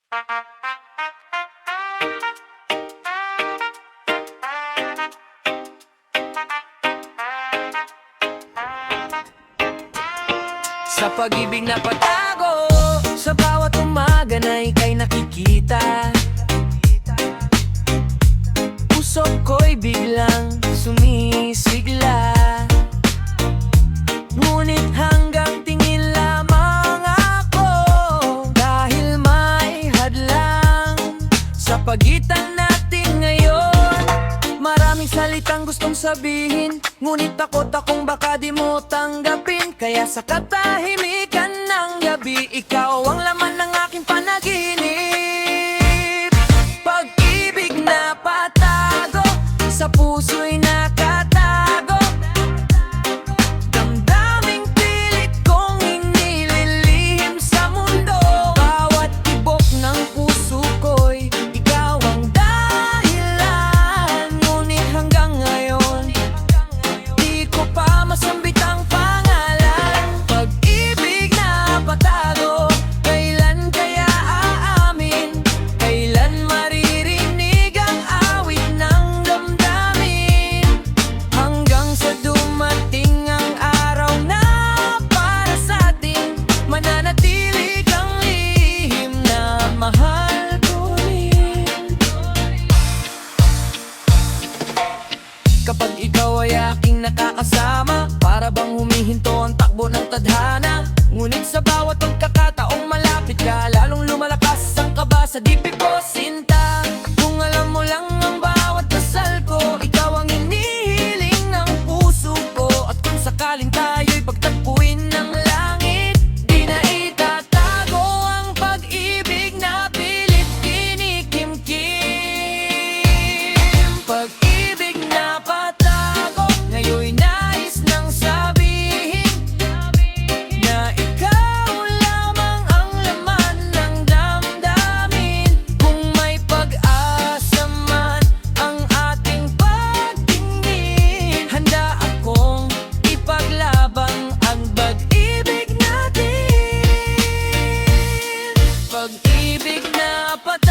Sa pag-ibig na patago, sa bawat umaga na ika'y nakikita, puso ko'y biglang sumisigla. Ngunit hanggang tingin lamang ako, dahil may hadlang sa pagitan natin ngayon. Maraming salitang gustong sabihin, ngunit takot akong baka di mo tanggapin. Kaya sa katahimikan ng gabi, ikaw ang laman ng aking panaginip. Pag-ibig na patago, sa puso'y nakatago, damdaming pilit kong inililihim sa mundo. Bawat tibok ng puso ko'y ikaw ang dahilan. Ngunit hanggang ngayon, di ko pa masambit ang pangalan. Pag-ibig na patago, kailan kaya aamin? Kailan maririnig ang awit ng damdamin? Hanggang sa dumating ang araw na para sa'tin mananatili kang lihim na mahal ko rin. Kapag ikaw ay aking nakakasama, para bang humihinto ang takbo ng tadhana. Ngunit sa bawat pagkakataong malapit ka, lalong lumalakas ang kaba sa dibdib ko, sinta. Kung alam mo lang ang bawat dasal ko, ikaw ang inihiling ng puso ko. At kung sakaling tayo'y pagtagpuin ng langit, di na itatago ang pag-ibig na pilit kinikimkim. Pag-ibig na patago, ngayon'y nais nang sabihin na ikaw lamang ang laman ng damdamin. Kung may pag-asa man ang ating pagtingin, handa akong ipaglabang ang pag-ibig natin. Pag-ibig na patago,